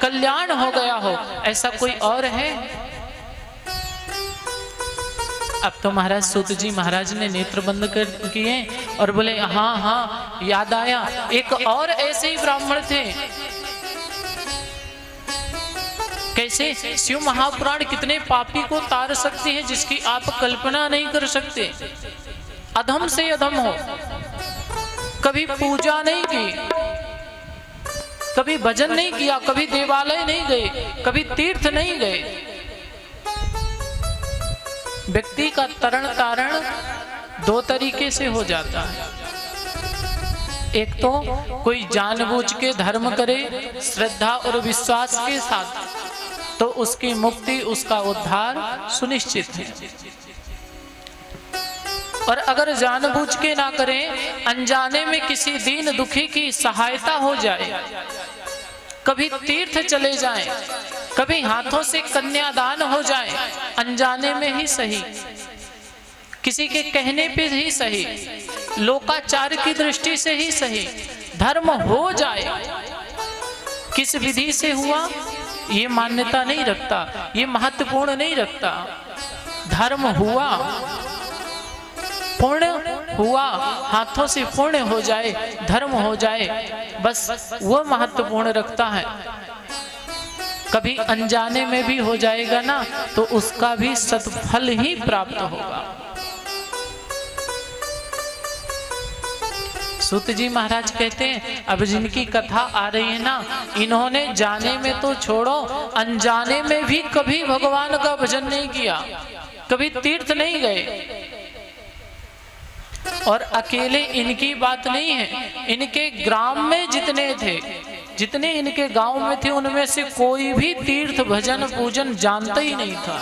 कल्याण हो गया हो, ऐसा कोई और है? अब तो महाराज सूत जी महाराज ने नेत्र बंद कर किए और बोले हाँ हाँ याद आया, एक और ऐसे ही ब्राह्मण थे। कैसे? शिव महापुराण कितने पापी को तार सकती है जिसकी आप कल्पना नहीं कर सकते। अधम से अधम हो, कभी पूजा नहीं की, कभी भजन नहीं किया, कभी देवालय नहीं गए, कभी तीर्थ नहीं गए। व्यक्ति का तरण तारण दो तरीके से हो जाता है। एक तो कोई जानबूझ के धर्म करे श्रद्धा और विश्वास के साथ, तो उसकी मुक्ति, उसका उद्धार सुनिश्चित है। और अगर जानबूझ के ना करें, अनजाने में किसी दीन दुखी की सहायता हो जाए, कभी तीर्थ चले जाएं, कभी हाथों से कन्यादान हो जाए, अनजाने में ही सही, किसी के कहने पे ही सही, लोकाचार की दृष्टि से ही सही, धर्म हो जाए, किस विधि से हुआ ये मान्यता नहीं रखता, ये महत्वपूर्ण नहीं रखता। धर्म हुआ, पुण्य हुआ, हाथों से पुण्य हो जाए, धर्म हो जाए, बस वो महत्वपूर्ण रखता है। कभी अनजाने में भी हो जाएगा ना, तो उसका भी सत्फल ही प्राप्त होगा। सूत जी महाराज कहते हैं, अब जिनकी कथा आ रही है ना, इन्होंने जाने में तो छोड़ो, अनजाने में भी कभी भगवान का भजन नहीं किया, कभी तीर्थ नहीं गए। और अकेले इनकी बात नहीं है, इनके ग्राम में जितने थे, जितने इनके गांव में थे, उनमें से कोई भी तीर्थ भजन पूजन जानता ही नहीं था।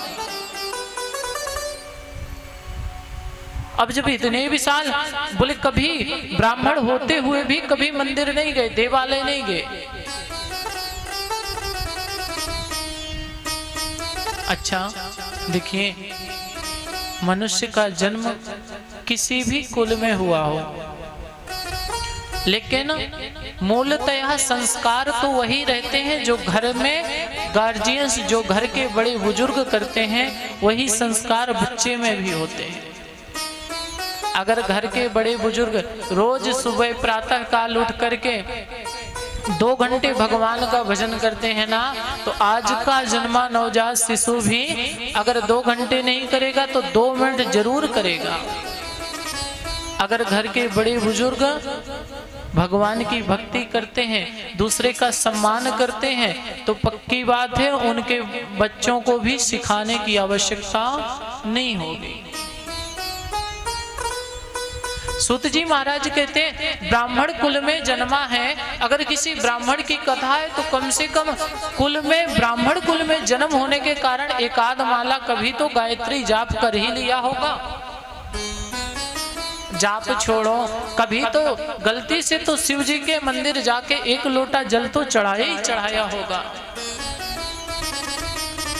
अब जब इतने भी साल, बोले कभी ब्राह्मण होते हुए भी कभी मंदिर नहीं गए, देवालय नहीं गए। अच्छा देखिए, मनुष्य का जन्म किसी भी कुल में हुआ हो, लेकिन मूलतः संस्कार तो वही रहते हैं जो घर में गार्जियंस, जो घर के बड़े बुजुर्ग करते हैं, वही संस्कार बच्चे में भी होते हैं। अगर घर के बड़े बुजुर्ग रोज सुबह प्रातः काल उठ करके 2 घंटे भगवान का भजन करते हैं ना, तो आज का जन्मा नवजात शिशु भी अगर 2 घंटे नहीं करेगा तो 2 मिनट जरूर करेगा। अगर घर के बड़े बुजुर्ग भगवान की भक्ति करते हैं, दूसरे का सम्मान करते हैं, तो पक्की बात है उनके बच्चों को भी सिखाने की आवश्यकता नहीं होगी। सूत जी महाराज कहते हैं, ब्राह्मण कुल में जन्मा है, अगर किसी ब्राह्मण की कथा है तो कम से कम कुल में, ब्राह्मण कुल में जन्म होने के कारण एकाध माला कभी तो गायत्री जाप कर ही लिया होगा। जाप छोड़ो, कभी तो गलती से तो शिव जी के मंदिर जाके 1 लोटा जल तो चढ़ाया ही चढ़ाया होगा।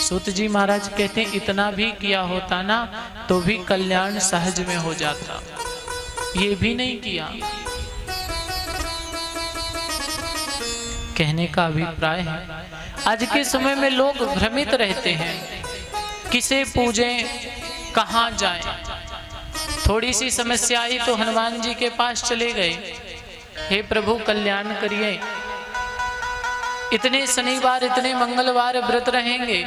सूत जी महाराज कहते हैं, इतना भी किया होता ना तो भी कल्याण सहज में हो जाता, ये भी नहीं किया। कहने का अभिप्राय है, आज के समय में लोग भ्रमित रहते हैं, किसे पूजें, कहाँ जाएं। थोड़ी सी समस्या आई तो हनुमान जी के पास चले गए, हे प्रभु कल्याण करिए। इतने शनिवार, इतने मंगलवार व्रत रहेंगे,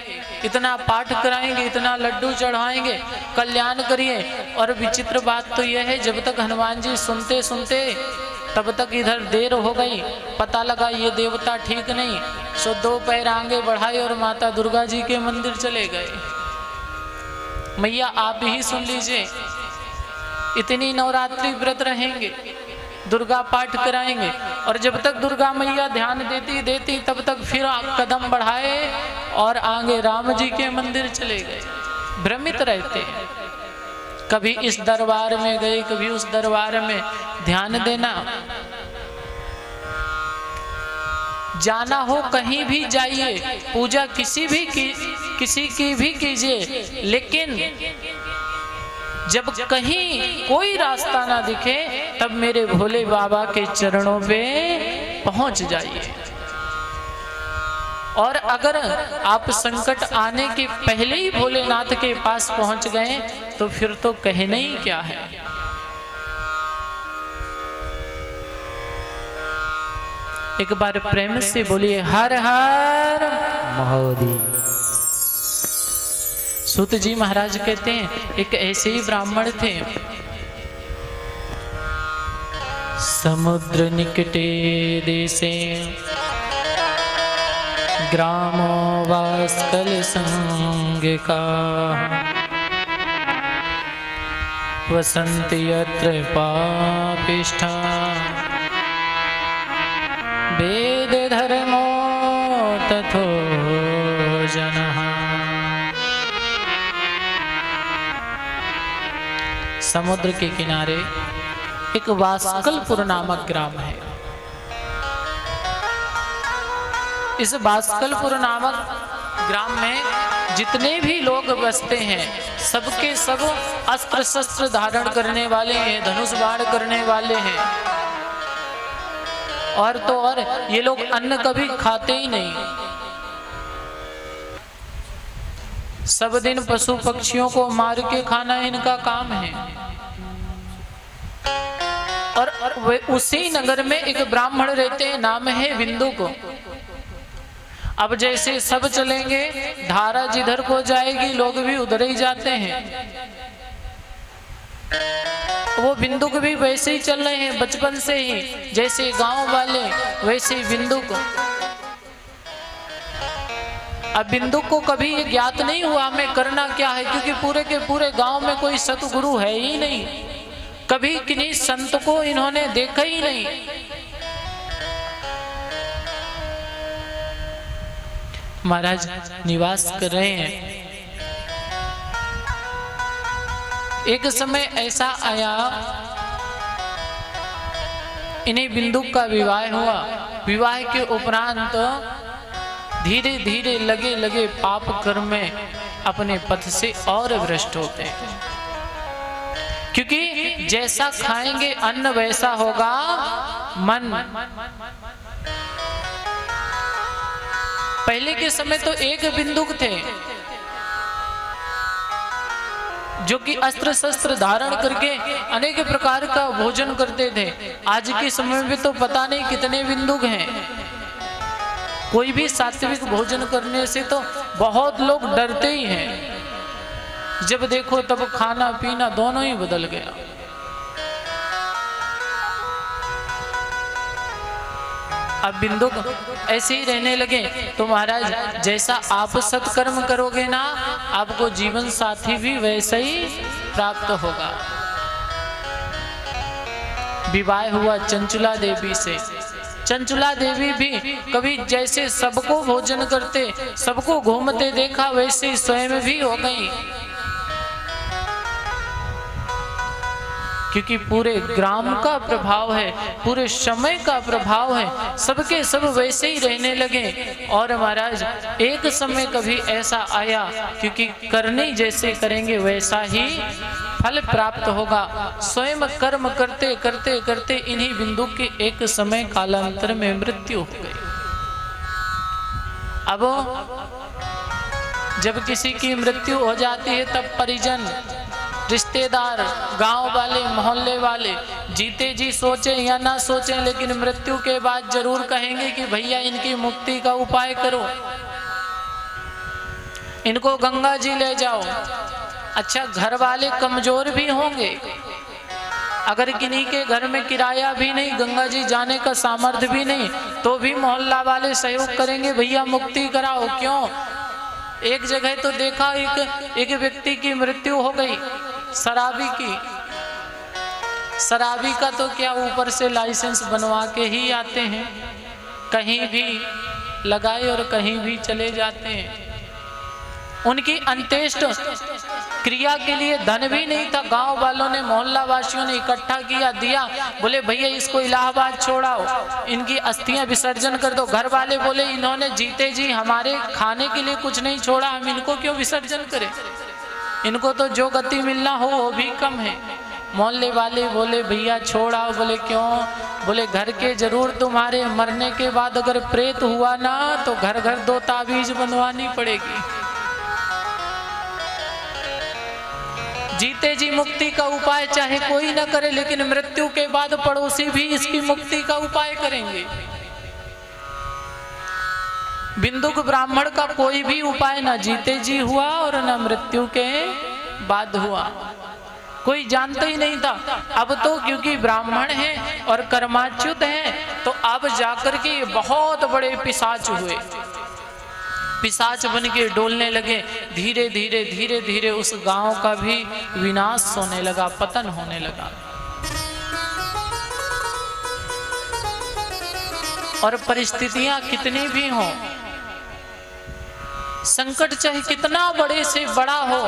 इतना पाठ कराएंगे, इतना लड्डू चढ़ाएंगे, कल्याण करिए। और विचित्र बात तो यह है, जब तक हनुमान जी सुनते सुनते तब तक इधर देर हो गई, पता लगा ये देवता ठीक नहीं, सो 2 पैर आगे बढ़ाए और माता दुर्गा जी के मंदिर चले गए। मैया आप ही सुन लीजिए, इतनी नवरात्रि व्रत रहेंगे, दुर्गा पाठ कराएंगे, और जब तक दुर्गा मैया ध्यान देती तब तक फिर कदम बढ़ाए और आगे राम जी के मंदिर चले गए। भ्रमित रहते हैं, कभी इस दरबार में गए, कभी उस दरबार में। ध्यान देना, जाना हो कहीं भी जाइए, पूजा किसी की भी कीजिए, लेकिन जब कहीं कोई रास्ता ना दिखे तब मेरे भोले बाबा के चरणों पे पहुंच जाइए। और अगर आप संकट आने के पहले ही भोलेनाथ के पास पहुंच गए तो फिर तो कहना ही क्या है। एक बार प्रेम से बोलिए हर हर महादेव। सूत जी महाराज कहते हैं एक ऐसे ही ब्राह्मण थे, समुद्र निकटे देशे ग्रामो वास्कल संगिका वसन्ति यत्र पापिष्ठा वेद धर्मो तथो जनः। समुद्र के किनारे एक वास्कलपुर नामक ग्राम है। इस वास्कलपुर नामक ग्राम में जितने भी लोग बसते हैं सबके सब अस्त्र शस्त्र धारण करने वाले हैं, धनुष बाण करने वाले हैं। और तो और ये लोग अन्न कभी खाते ही नहीं, सब दिन पशु पक्षियों को मार के खाना इनका काम है। और वे उसी नगर में एक ब्राह्मण रहते हैं, नाम है बिंदु को। अब जैसे सब चलेंगे धारा जिधर को जाएगी लोग भी उधर ही जाते हैं। वो बिंदु को भी वैसे ही चल रहे हैं बचपन से ही, जैसे गांव वाले वैसे ही बिंदु को। अब बिंदु को कभी ये ज्ञात नहीं हुआ हमें करना क्या है, क्योंकि पूरे के पूरे गांव में कोई सतगुरु है ही नहीं, कभी किन्हीं संत को इन्होंने देखा ही नहीं। महाराज निवास कर रहे हैं। एक समय ऐसा आया, इन्हें बिंदु का विवाह हुआ। विवाह के उपरांत धीरे धीरे लगे लगे पाप कर्म में अपने पथ से और भ्रष्ट होते हैं, क्योंकि जैसा खाएंगे अन्न वैसा होगा मन। पहले के समय तो एक बिंदुक थे जो कि अस्त्र शस्त्र धारण करके अनेक प्रकार का भोजन करते थे। आज के समय में तो पता नहीं कितने बिंदुक हैं। कोई भी सात्विक भोजन करने से तो बहुत लोग डरते ही हैं, जब देखो तब खाना पीना दोनों ही बदल गया। अब बिंदु ऐसे ही रहने लगे तो महाराज जैसा आप सत्कर्म करोगे ना, आपको जीवन साथी भी वैसा ही प्राप्त होगा। विवाह हुआ चंचला देवी से। चंचला देवी भी कभी जैसे सबको भोजन करते, सबको घूमते देखा, वैसे ही स्वयं भी हो गई, क्योंकि पूरे ग्राम का प्रभाव है, पूरे समय का प्रभाव है, सबके सब वैसे ही रहने लगे। और महाराज एक समय कभी ऐसा आया, क्योंकि करने जैसे करेंगे वैसा ही फल प्राप्त होगा। स्वयं कर्म करते करते करते इन्हीं बिंदु के एक समय कालांतर में मृत्यु हो गई। अब जब किसी की मृत्यु हो जाती है तब परिजन, रिश्तेदार, गांव वाले, मोहल्ले वाले जीते जी सोचे या ना सोचे, लेकिन मृत्यु के बाद जरूर कहेंगे कि भैया इनकी मुक्ति का उपाय करो, इनको गंगा जी ले जाओ। अच्छा, घर वाले कमजोर भी होंगे, अगर किन्हीं के घर में किराया भी नहीं, गंगा जी जाने का सामर्थ्य भी नहीं, तो भी मोहल्ला वाले सहयोग करेंगे, भैया मुक्ति कराओ। क्यों? एक जगह तो देखा एक व्यक्ति की मृत्यु हो गई, शराबी की। शराबी का तो क्या, ऊपर से लाइसेंस बनवा के ही आते हैं, कहीं भी लगाए और कहीं भी चले जाते हैं। उनकी अंत्येष्ट क्रिया के लिए धन भी नहीं था, गांव वालों ने, मोहल्ला वासियों ने इकट्ठा किया, दिया। बोले भैया इसको इलाहाबाद छोड़ाओ, इनकी अस्थियां विसर्जन कर दो। घर वाले बोले इन्होंने जीते जी हमारे खाने के लिए कुछ नहीं छोड़ा, हम इनको क्यों विसर्जन करें, इनको तो जो गति मिलना हो वो भी कम है। मोहल्ले वाले बोले भैया छोड़ आओ। बोले क्यों? बोले घर के जरूर तुम्हारे मरने के बाद अगर प्रेत हुआ ना तो घर घर 2 ताबीज बंधवानी पड़ेगी। जीते जी मुक्ति का उपाय चाहे कोई ना करे, लेकिन मृत्यु के बाद पड़ोसी भी इसकी मुक्ति का उपाय करेंगे। बिंदुक ब्राह्मण का कोई भी उपाय ना जीते जी हुआ और ना मृत्यु के बाद हुआ, कोई जानता ही नहीं था। अब तो क्योंकि ब्राह्मण है और कर्माच्युत है तो अब जाकर के बहुत बड़े पिशाच हुए, पिशाच बन के डोलने लगे। धीरे धीरे धीरे धीरे उस गांव का भी विनाश होने लगा, पतन होने लगा। और परिस्थितियां कितनी भी हों, संकट चाहे कितना बड़े से बड़ा हो,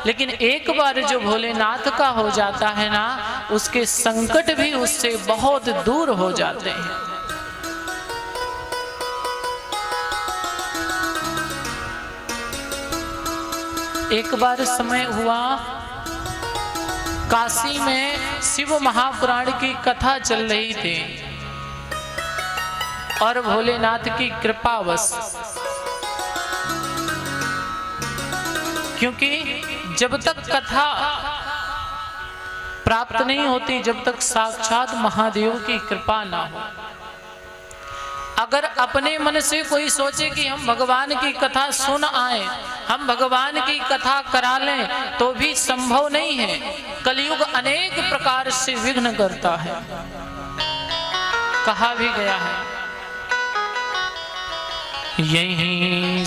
लेकिन एक बार जो भोलेनाथ का हो जाता है ना, उसके संकट भी उससे बहुत दूर हो जाते हैं। एक बार समय हुआ, काशी में शिव महापुराण की कथा चल रही थी और भोलेनाथ की कृपावश, क्योंकि जब तक कथा प्राप्त नहीं होती, जब तक साक्षात महादेव की कृपा ना हो। अगर अपने मन से कोई सोचे कि हम भगवान की कथा सुन आए, हम भगवान की कथा करा लें, तो भी संभव नहीं है। कलयुग अनेक प्रकार से विघ्न करता है। कहा भी गया है यही